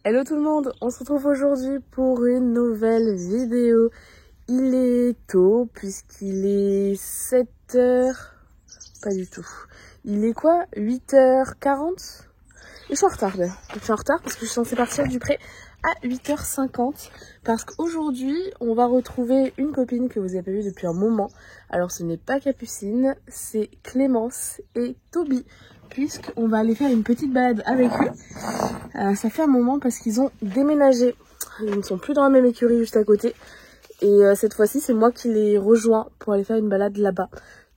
Hello tout le monde, on se retrouve aujourd'hui pour une nouvelle vidéo. Il est tôt puisqu'il est 7h... Pas du tout. Il est quoi 8h40 Et je suis en retard là. Je suis en retard parce que je suis censée partir du pré à 8h50. Parce qu'aujourd'hui, on va retrouver une copine que vous n'avez pas vue depuis un moment. Alors ce n'est pas Capucine, c'est Clémence et Toby. Puisqu'on va aller faire une petite balade avec eux. Ça fait un moment parce qu'ils ont déménagé. Ils ne sont plus dans la même écurie juste à côté. Et cette fois-ci, c'est moi qui les rejoins pour aller faire une balade là-bas.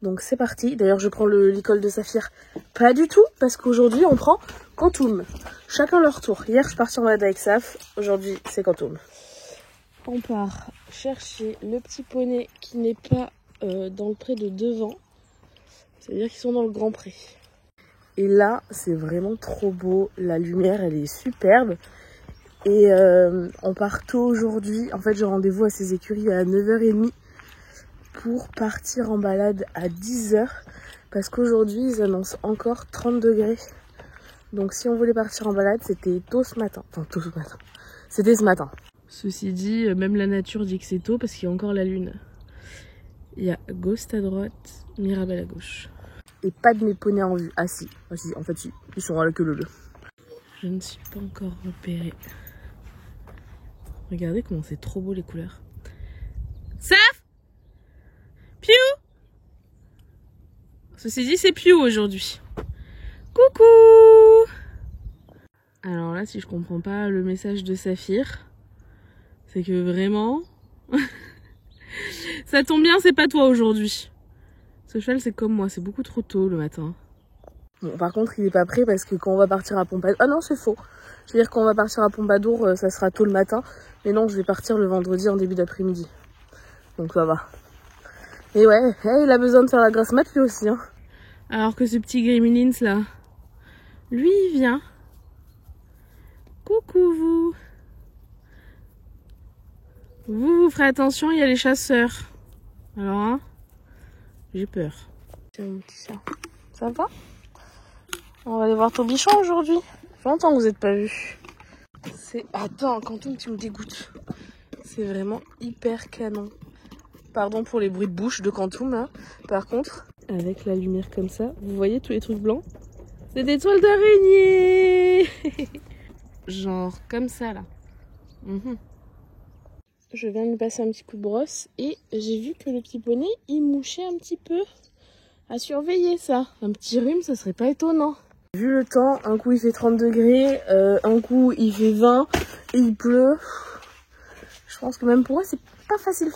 Donc c'est parti. D'ailleurs, je prends l'école de Saphir. Pas du tout, parce qu'aujourd'hui, on prend Quantum. Chacun leur tour. Hier, je suis partie en balade avec Saf. Aujourd'hui, c'est Quantum. On part chercher le petit poney qui n'est pas dans le pré de devant. C'est-à-dire qu'ils sont dans le grand pré. Et là, c'est vraiment trop beau. La lumière, elle est superbe. Et on part tôt aujourd'hui. En fait, j'ai rendez-vous à ces écuries à 9h30 pour partir en balade à 10h. Parce qu'aujourd'hui, ils annoncent encore 30 degrés. Donc, si on voulait partir en balade, c'était tôt ce matin. Enfin, tôt ce matin. C'était ce matin. Ceci dit, même la nature dit que c'est tôt parce qu'il y a encore la lune. Il y a Ghost à droite, Mirabelle à gauche. Et pas de mes poneys en vue. Ah si, en fait si, ils sont à la queue leu. Je ne suis pas encore repérée. Regardez comment c'est trop beau les couleurs. Saf Piu. Ceci dit, c'est Piu aujourd'hui. Coucou. Alors là, si je comprends pas le message de Saphir, c'est que vraiment... ça tombe bien, c'est pas toi aujourd'hui. Ce cheval, c'est comme moi, c'est beaucoup trop tôt le matin. Bon, par contre, il est pas prêt parce que quand on va partir à Pompadour... Ah non, c'est faux. Je veux dire, quand on va partir à Pompadour, ça sera tôt le matin. Mais non, je vais partir le vendredi en début d'après-midi. Donc ça va. Et ouais, il a besoin de faire la grasse mat lui aussi. Hein. Alors que ce petit Gremlins là, lui, il vient. Coucou vous. Vous ferez attention, il y a les chasseurs. Alors, hein, j'ai peur. C'est mon petit chat. Ça va? On va aller voir ton bichon aujourd'hui. Ça fait longtemps que vous n'êtes pas vus. Attends, Quantum, tu me dégoûtes. C'est vraiment hyper canon. Pardon pour les bruits de bouche de Quantum, là. Par contre, avec la lumière comme ça, vous voyez tous les trucs blancs? C'est des toiles d'araignée. Genre comme ça, là. Je viens de lui passer un petit coup de brosse et j'ai vu que le petit poney, il mouchait un petit peu. À surveiller ça. Un petit rhume, ça serait pas étonnant. Vu le temps, un coup il fait 30 degrés, un coup il fait 20 et il pleut. Je pense que même pour eux, c'est pas facile.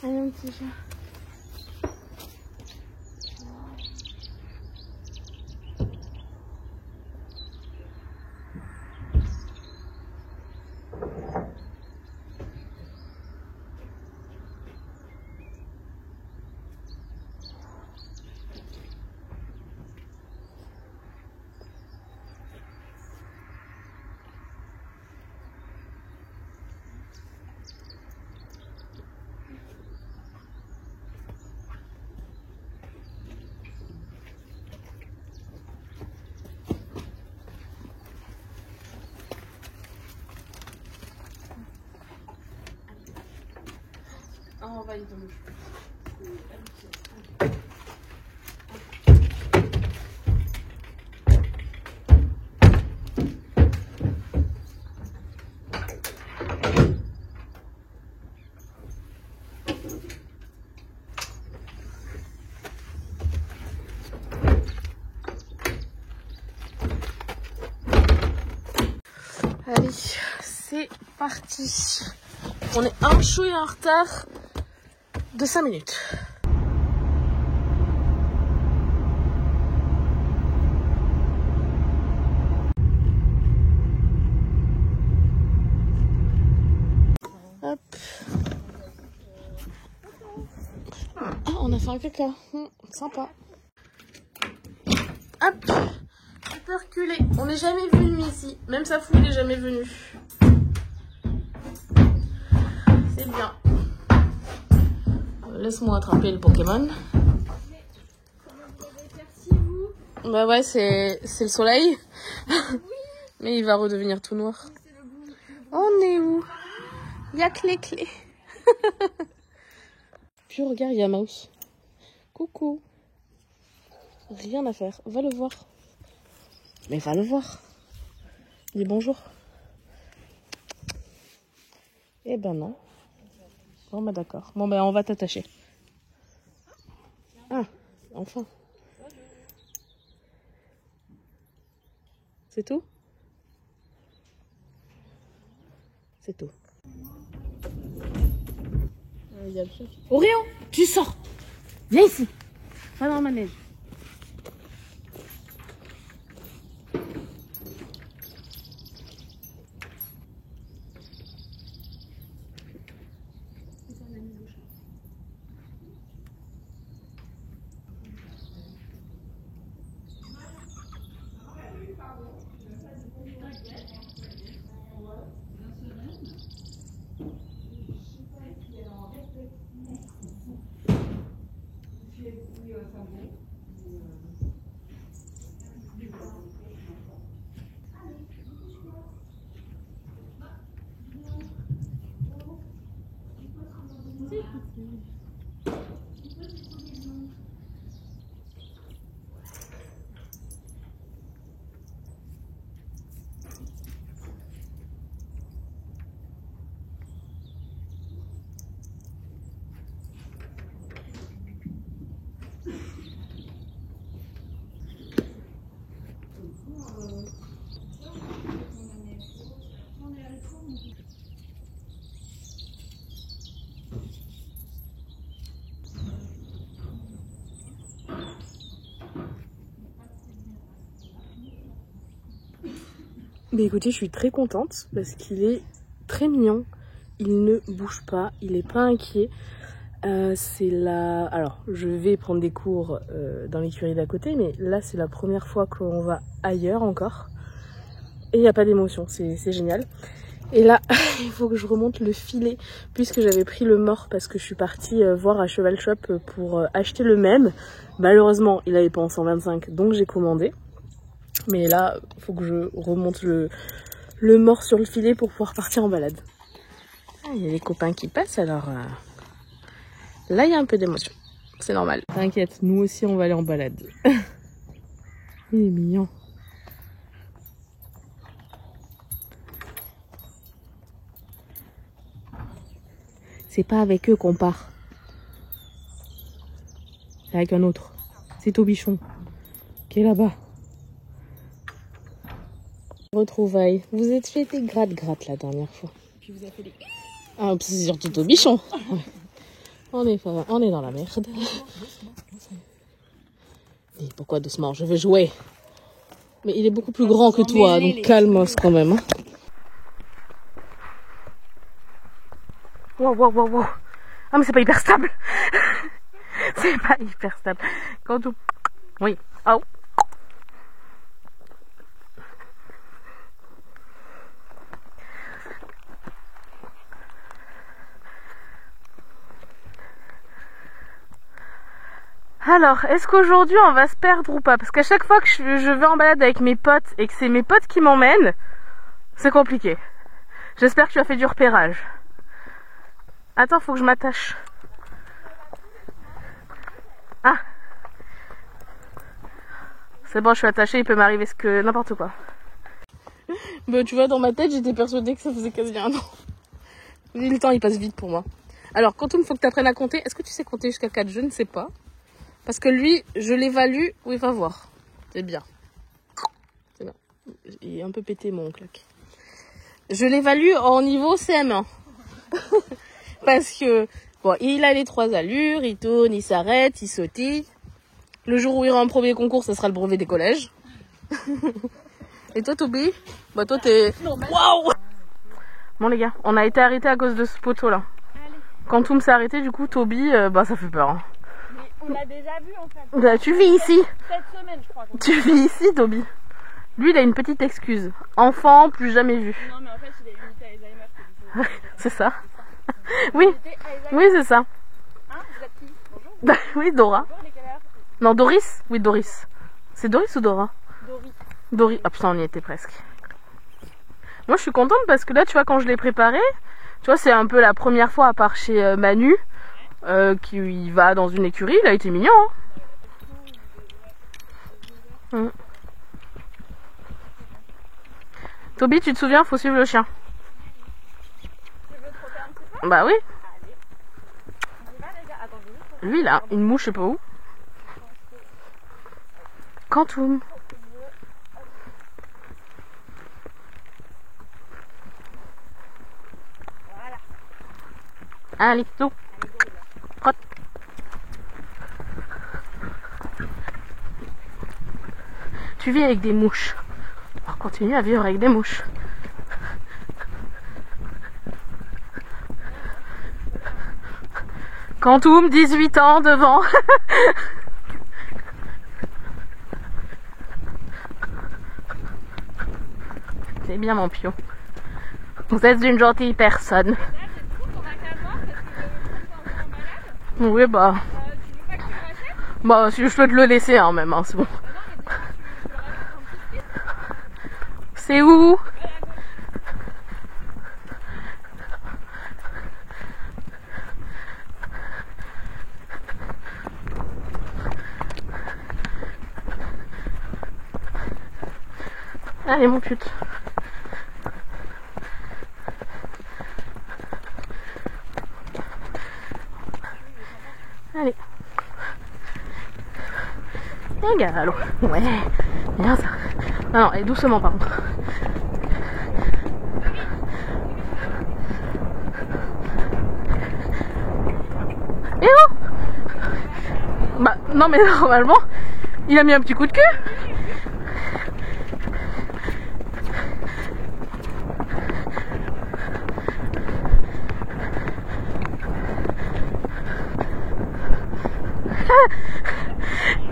Allez, mon petit chat. On va y tomber. Allez, c'est parti. On est un chouïa en retard de 5 minutes. faire un caca. Sympa. Hop, je peux reculer. On n'est jamais venu ici. Même Safou, il n'est jamais venu. C'est bien. Laisse-moi attraper le Pokémon. Bah ouais, c'est le soleil. Mais il va redevenir tout noir. On est où? Il y a que les clés. Puis regarde, il y a Mouse. Coucou. Rien à faire. Va le voir. Mais va le voir. Dis bonjour. Eh ben non. Bon bah d'accord. Bon bah on va t'attacher. Ah, enfin. C'est tout? C'est tout. Oreo, tu sors. Viens ici. Va dans le manège. Mais écoutez, je suis très contente parce qu'il est très mignon. Il ne bouge pas, il n'est pas inquiet. C'est la... Alors, je vais prendre des cours dans l'écurie d'à côté, mais là, c'est la première fois qu'on va ailleurs encore. Et il n'y a pas d'émotion, c'est génial. Et là, il faut que je remonte le filet, puisque j'avais pris le mort parce que je suis partie voir à Cheval Shop pour acheter le même. Malheureusement, il n'avait pas en 125, donc j'ai commandé. Mais là, il faut que je remonte le mort sur le filet pour pouvoir partir en balade. Ah, il y a les copains qui passent, alors là, il y a un peu d'émotion. C'est normal. T'inquiète, nous aussi, on va aller en balade. Il est mignon. C'est pas avec eux qu'on part. C'est avec un autre. C'est Tobichon qui est là-bas. Retrouvailles. Vous êtes fait des gratte-gratte la dernière fois. Puis vous avez fait des... Ah, c'est surtout Tobichon. On est dans la merde. Et pourquoi doucement? Je veux jouer. Mais il est beaucoup plus grand que toi, donc calme-toi quand même. Hein. Wow, wow, wow, wow. Ah, mais c'est pas hyper stable. C'est pas hyper stable. Quand on... Oui. Oh. Alors, est-ce qu'aujourd'hui on va se perdre ou pas? Parce qu'à chaque fois que je vais en balade avec mes potes et que c'est mes potes qui m'emmènent, c'est compliqué. J'espère que tu as fait du repérage. Attends, faut que je m'attache. Ah! C'est bon, je suis attachée, il peut m'arriver ce que... n'importe quoi. Bah, tu vois, dans ma tête, j'étais persuadée que ça faisait quasi un an. Le temps, il passe vite pour moi. Alors, Quantum, il faut que tu apprennes à compter. Est-ce que tu sais compter jusqu'à 4? Je ne sais pas. Parce que lui, je l'évalue. Oui, va voir. C'est bien. C'est bien. Il est un peu pété, mon claque. Je l'évalue en niveau CM1. Parce que, bon, il a les 3 allures, il tourne, il s'arrête, il sautille. Le jour où il ira en premier concours, ça sera le brevet des collèges. Et toi, Toby? Bah, toi, t'es... Waouh! Bon, les gars, on a été arrêtés à cause de ce poteau-là. Quand Toum s'est arrêté, du coup, Toby, bah, ça fait peur. Hein. l'a déjà vu en fait. Bah, tu vis ici. Cette semaine, je crois. Tu vis ici, Toby. Lui, il a une petite excuse. Enfant, plus jamais vu. Non, mais en fait, il est imité Alzheimer. C'est ça. Oui, oui, c'est ça. Hein, vous êtes qui? Bonjour. Oui, Dora. Bonjour, les quelle heure? Non, Doris? Oui, Doris. C'est Doris ou Dora? Doris. Doris. Ah putain, on y était presque. Moi, je suis contente parce que là, tu vois, quand je l'ai préparé, tu vois, c'est un peu la première fois à part chez Manu, qui va dans une écurie. Il a été mignon, hein. Toby, tu te souviens, faut suivre le chien. Tu veux trotter un petit peu? Bah oui. Allez. On y va, les gars. Attends, je vais juste trotter. Lui, là, une mouche, je sais pas où. Quantum. Voilà. Allez, tout. Trotte. Tu vis avec des mouches. On va continuer à vivre avec des mouches. Quantum, 18 ans devant. C'est bien mon pion. Vous êtes une gentille personne. Oui, bah. Bah, si je peux te le laisser, hein, même, hein, c'est bon. C'est où? Allez, mon pute. Allez. Un galop. Ouais. Bien ça. Non, non, et doucement par contre. Et oh! Bah, non mais normalement, il a mis un petit coup de cul.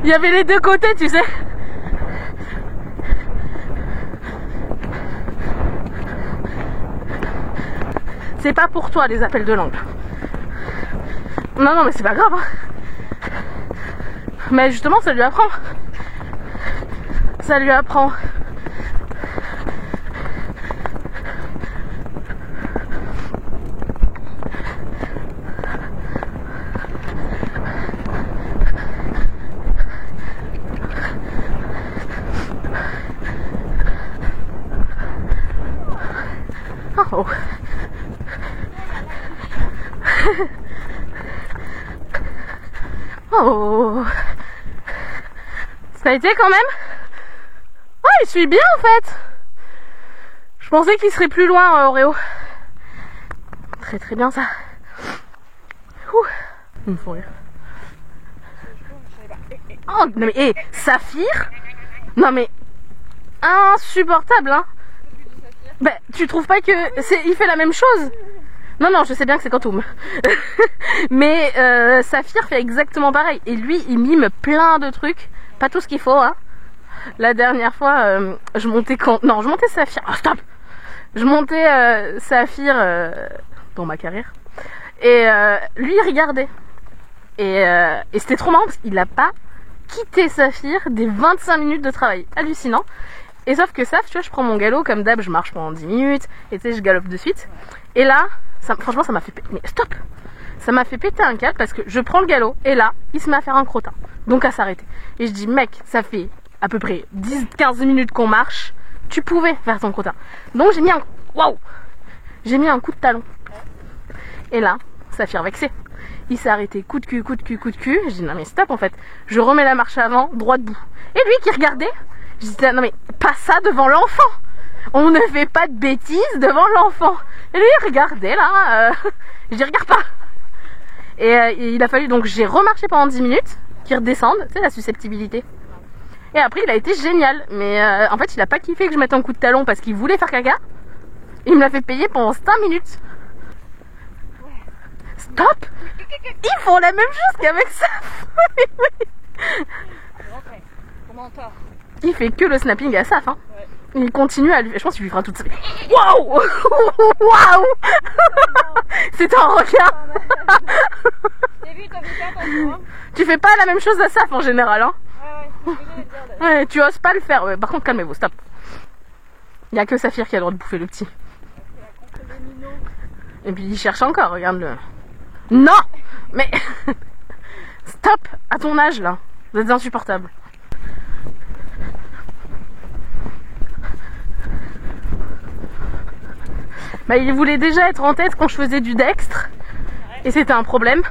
Il y avait les deux côtés, tu sais. C'est pas pour toi les appels de langue. Non, non, mais c'est pas grave. Hein. Mais justement, ça lui apprend. Ça lui apprend. Oh. Oh. Ça a été quand même. Oh, il suit bien en fait. Je pensais qu'il serait plus loin, Oreo. Très très bien ça. Ouh. Il me faut rire. Oh, non mais, hé, Saphir. Non mais, insupportable, hein. Bah, tu trouves pas que il fait la même chose? Non, non, je sais bien que c'est Quantum. Mais Saphir fait exactement pareil. Et lui, il mime plein de trucs. Pas tout ce qu'il faut, hein. La dernière fois, je montais Non, je montais Saphir. Oh, stop! Je montais Saphir dans ma carrière. Et lui, il regardait. Et c'était trop marrant parce qu'il a pas quitté Saphir des 25 minutes de travail. Hallucinant. Et sauf que ça, tu vois, je prends mon galop comme d'hab, je marche pendant 10 minutes, et tu sais, je galope de suite. Et là, franchement, ça m'a fait péter. Mais stop! Ça m'a fait péter un câble parce que je prends le galop, et là, il se met à faire un crottin. Donc à s'arrêter. Et je dis, mec, ça fait à peu près 10-15 minutes qu'on marche, tu pouvais faire ton crottin. Donc j'ai mis un. Waouh! J'ai mis un coup de talon. Et là, Saphir vexé. Il s'est arrêté, coup de cul, coup de cul, coup de cul. Je dis, non mais stop en fait. Je remets la marche avant, droit debout. Et lui qui regardait, je dis, non mais pas ça devant l'enfant. On ne fait pas de bêtises devant l'enfant. Et lui il regardait là. Je dis, regarde pas. Et il a fallu, donc j'ai remarché pendant 10 minutes, qu'il redescende, tu sais la susceptibilité. Et après il a été génial. Mais en fait il a pas kiffé que je mette un coup de talon parce qu'il voulait faire caca. Et il me l'a fait payer pendant 5 minutes. Stop! Ils font la même chose qu'avec ça. Il fait que le snapping à Saf, hein. Ouais. Il continue à lui... Je pense qu'il lui fera toute sa... Waouh. Waouh. C'est un regard. Tu fais pas la même chose à Saf en général, hein. Ouais, tu oses pas le faire. Ouais, par contre, calmez-vous, stop. Il y a que Saphir qui a le droit de bouffer le petit. Et puis il cherche encore, regarde-le. Non. Mais... Stop. À ton âge, là. Vous êtes insupportable. Bah, il voulait déjà être en tête quand je faisais du dextre. Et c'était un problème.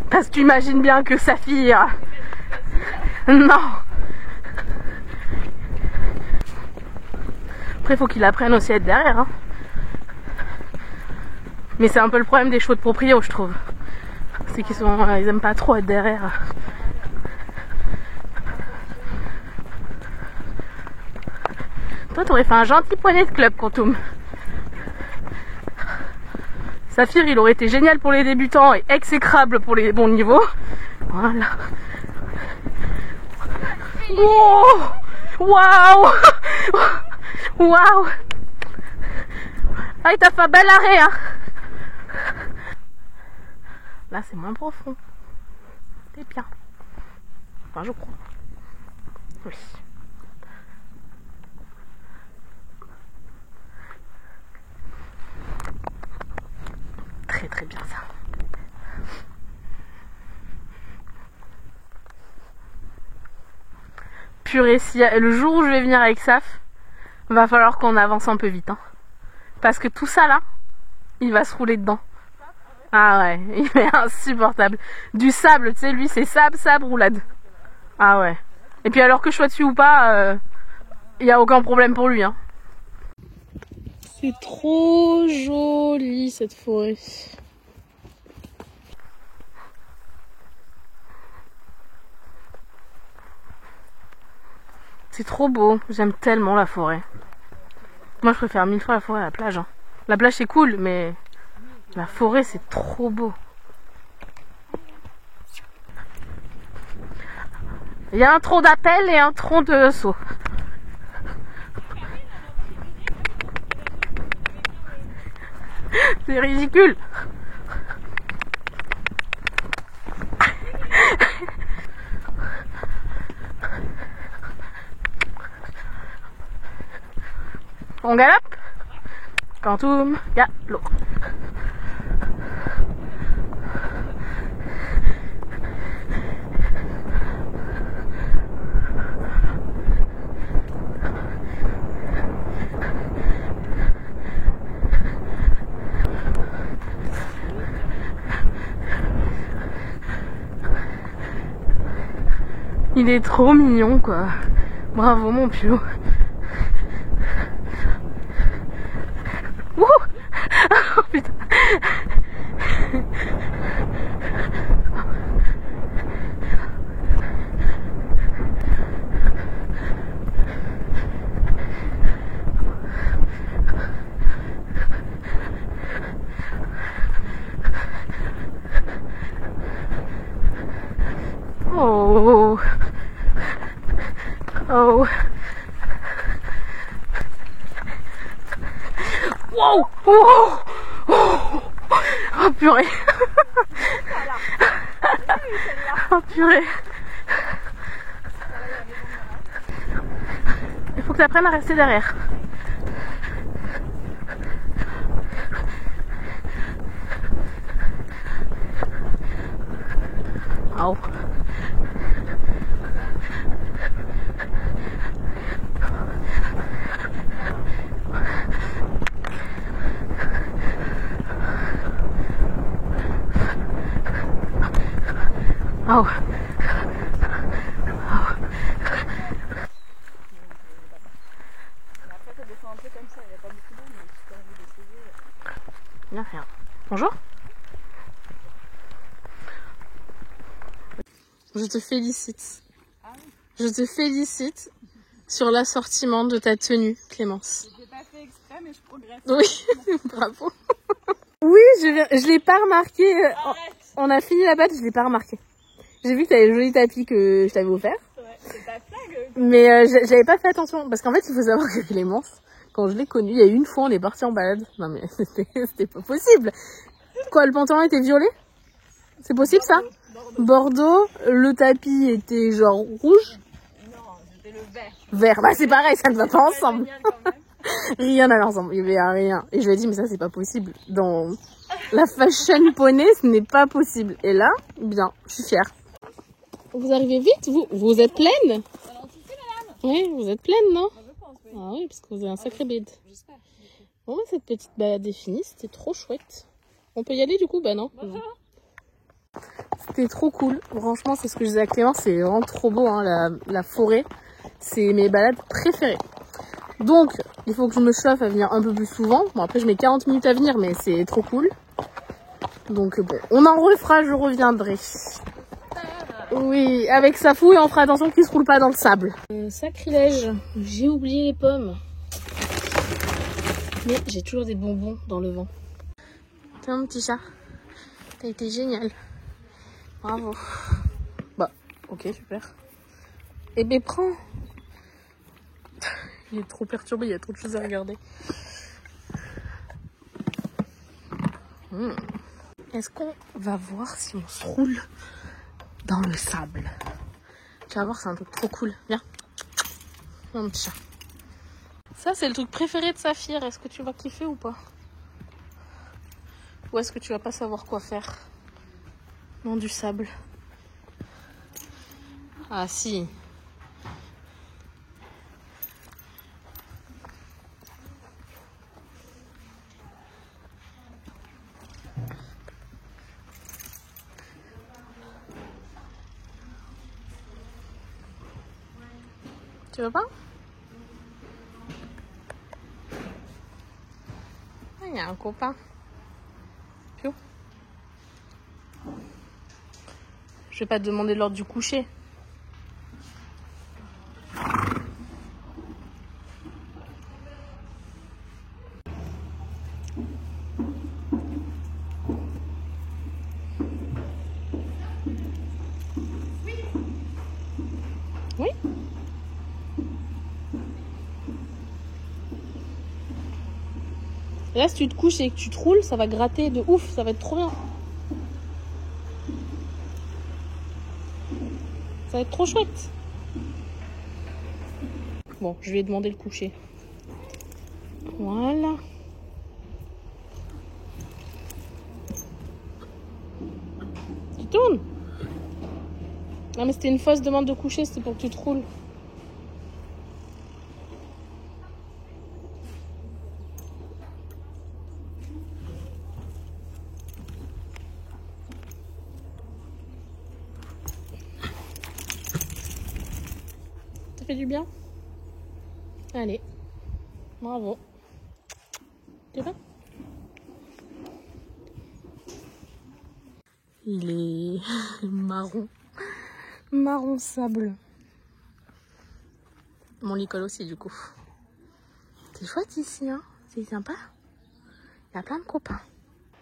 Parce que tu imagines bien que Saphir... Non. Après, il faut qu'il apprenne aussi à être derrière. Hein. Mais c'est un peu le problème des chevaux de proprio, je trouve. C'est qu'ils ils aiment pas trop être derrière. Toi, t'aurais fait un gentil poignet de club, Quantum. Saphir, il aurait été génial pour les débutants et exécrable pour les bons niveaux. Voilà. Wow! Waouh! Waouh! Ah, il t'a fait un bel arrêt, hein! Là, c'est moins profond. C'est bien. Enfin, je crois. Oui. Très très bien ça. Purée, si le jour où je vais venir avec Saf, va falloir qu'on avance un peu vite. Hein. Parce que tout ça là, il va se rouler dedans. Ah ouais, il est insupportable. Du sable, tu sais, lui c'est sable, roulade. Ah ouais. Et puis alors que je sois dessus ou pas, il n'y a aucun problème pour lui. Hein. C'est trop joli cette forêt. C'est trop beau, j'aime tellement la forêt. Moi je préfère 1000 fois la forêt à la plage. Hein. La plage c'est cool, mais la forêt c'est trop beau. Il y a un tronc d'appel et un tronc de saut. C'est ridicule. On galope. Quantum, galop. Il est trop mignon quoi. Bravo mon Pio. Wouh. Oh putain. Oh. Oh. Wow. Oh. Oh purée. Oh purée. Il faut que tu apprennes à rester derrière. Oh. Oh. Bien fait. Bonjour. Je te félicite. Je te félicite sur l'assortiment de ta tenue, Clémence. Je l'ai pas fait exprès, mais je progresse. Oui, bravo. Oui, je l'ai pas remarqué. Arrête. On a fini la balade, je l'ai pas remarqué. J'ai vu que t'avais le joli tapis que je t'avais offert. Ouais, c'est ta flag. Mais j'avais pas fait attention. Parce qu'en fait, il faut savoir que Clémence, quand je l'ai connue, il y a eu une fois, on est parti en balade. Non mais c'était pas possible. Quoi, le pantalon était violet? C'est possible ça? Bordeaux, le tapis était genre rouge? Non, c'était le vert. Vert, bah c'est pareil, ça ne va pas ensemble. Rien n'allait ensemble, il y avait rien. Et je lui ai dit, mais ça c'est pas possible. Dans la fashion poney, ce n'est pas possible. Et là, bien, je suis fière. Vous arrivez vite, vous êtes pleine? Oui, vous êtes pleine, non? Ah oui, parce que vous avez un sacré bide. Bon, cette petite balade est finie, c'était trop chouette. On peut y aller du coup? Bah non. C'était trop cool. Franchement, c'est ce que je disais à Clément, c'est vraiment trop beau, hein, la forêt. C'est mes balades préférées. Donc, il faut que je me chauffe à venir un peu plus souvent. Bon, après, je mets 40 minutes à venir, mais c'est trop cool. Donc, bon, on en refera, je reviendrai. Oui, avec sa fouille, on fera attention qu'il se roule pas dans le sable. Sacrilège, j'ai oublié les pommes. Mais j'ai toujours des bonbons dans le vent. Tiens, mon petit chat, t'as été génial. Bravo. Bah, ok, super. Eh ben, prends. Il est trop perturbé, il y a trop de choses à regarder. Est-ce qu'on va voir si on se roule dans le sable? Tu vas voir, c'est un truc trop cool. Viens. Mon petit chat. Ça, c'est le truc préféré de Saphir. Est-ce que tu vas kiffer ou pas? Ou est-ce que tu vas pas savoir quoi faire dans du sable? Ah si. Tu veux pas? Ah, il y a un copain. Piou. Je vais pas te demander l'ordre du coucher. Oui. Et là, si tu te couches et que tu te roules, ça va gratter de ouf, ça va être trop bien. Ça va être trop chouette. Bon, je lui ai demandé le coucher. Voilà. Tu tournes? Non mais c'était une fausse demande de coucher, c'était pour que tu te roules. Ça fait du bien? Allez. Bravo. C'est bon? Il est marron. Marron sable. Mon lit colle aussi du coup. C'est chouette ici, hein? C'est sympa. Il y a plein de copains.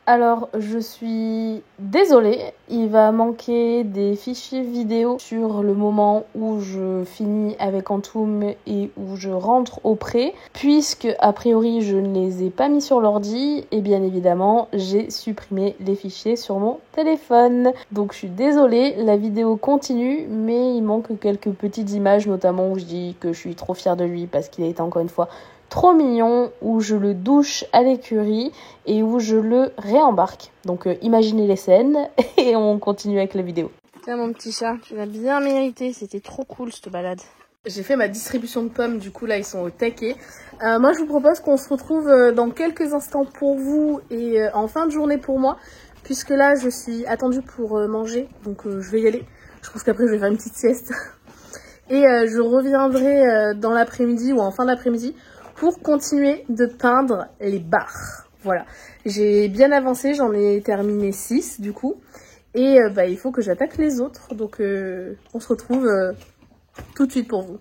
Alors, je suis désolée, il va manquer des fichiers vidéo sur le moment où je finis avec Antoum et où je rentre au pré, puisque a priori je ne les ai pas mis sur l'ordi et bien évidemment j'ai supprimé les fichiers sur mon téléphone. Donc je suis désolée, la vidéo continue, mais il manque quelques petites images, notamment où je dis que je suis trop fière de lui parce qu'il a été encore une fois trop mignon, où je le douche à l'écurie et où je le réembarque. Donc imaginez les scènes et on continue avec la vidéo. Tiens mon petit chat, tu l'as bien mérité, c'était trop cool cette balade. J'ai fait ma distribution de pommes, du coup là ils sont au taquet. Moi je vous propose qu'on se retrouve dans quelques instants pour vous et en fin de journée pour moi, puisque là je suis attendue pour manger, donc je vais y aller. Je pense qu'après je vais faire une petite sieste. Et je reviendrai dans l'après-midi ou en fin d'après-midi pour continuer de peindre les barres. Voilà, j'ai bien avancé, j'en ai terminé 6 du coup. Et il faut que j'attaque les autres, donc on se retrouve tout de suite pour vous.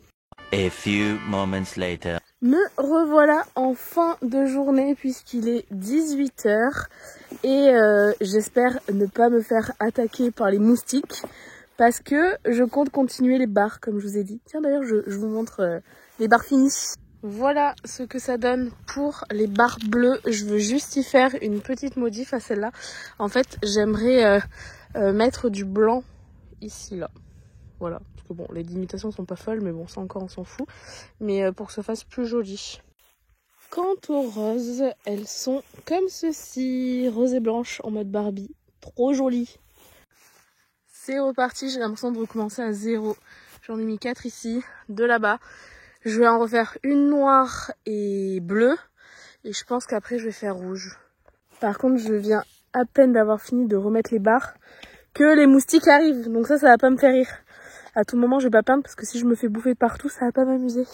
A few moments later. Me revoilà en fin de journée puisqu'il est 18 h Et j'espère ne pas me faire attaquer par les moustiques parce que je compte continuer les barres comme je vous ai dit. Tiens d'ailleurs je vous montre les barres finies. Voilà ce que ça donne pour les barres bleues. Je veux juste y faire une petite modif à celle-là. En fait j'aimerais mettre du blanc ici là. Voilà. Parce que bon les limitations sont pas folles mais bon ça encore on s'en fout. Mais pour que ça fasse plus joli. Quant aux roses, elles sont comme ceci, roses et blanches en mode Barbie. Trop jolies. C'est reparti, j'ai l'impression de recommencer à zéro. J'en ai mis 4 ici, 2 là-bas. Je vais en refaire une noire et bleue. Et je pense qu'après je vais faire rouge. Par contre, je viens à peine d'avoir fini de remettre les barres que les moustiques arrivent. Donc ça va pas me faire rire. À tout moment, je vais pas peindre parce que si je me fais bouffer partout, ça va pas m'amuser.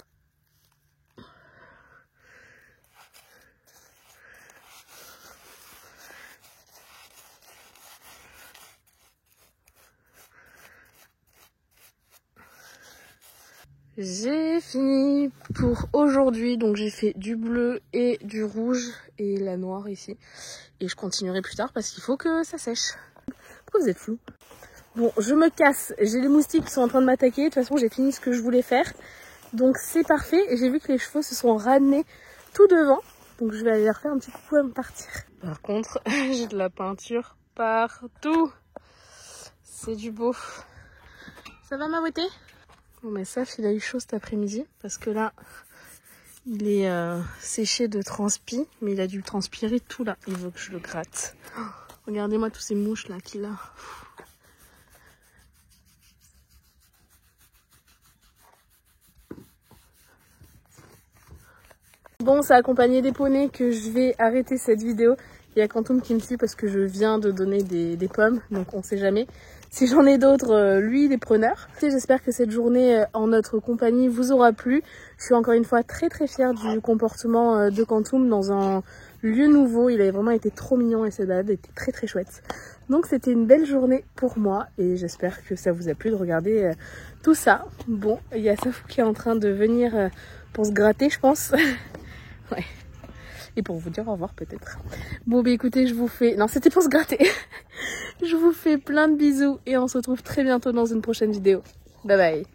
J'ai fini pour aujourd'hui, donc j'ai fait du bleu et du rouge et la noire ici. Et je continuerai plus tard parce qu'il faut que ça sèche. Pourquoi vous êtes flou? Bon, je me casse, j'ai les moustiques qui sont en train de m'attaquer. De toute façon, j'ai fini ce que je voulais faire. Donc c'est parfait et j'ai vu que les chevaux se sont ramenés tout devant. Donc je vais aller leur faire un petit coucou avant de partir. Par contre, j'ai de la peinture partout. C'est du beau. Ça va ma beauté? Bon mais Saf il a eu chaud cet après-midi parce que là il est séché de transpi mais il a dû transpirer tout là. Il veut que je le gratte. Oh, regardez-moi tous ces mouches là qu'il a. Bon, c'est accompagné des poneys que je vais arrêter cette vidéo. Il y a Quantum qui me suit parce que je viens de donner des pommes, donc on sait jamais. Si j'en ai d'autres, lui il est preneur. J'espère que cette journée en notre compagnie vous aura plu. Je suis encore une fois très fière du comportement de Quantum dans un lieu nouveau. Il avait vraiment été trop mignon et cette balade était très chouette. Donc c'était une belle journée pour moi et j'espère que ça vous a plu de regarder tout ça. Bon, il y a Safou qui est en train de venir pour se gratter je pense. Ouais. Et pour vous dire au revoir peut-être. Bon bah écoutez, je vous fais... Non, c'était pour se gratter. Je vous fais plein de bisous et on se retrouve très bientôt dans une prochaine vidéo. Bye bye.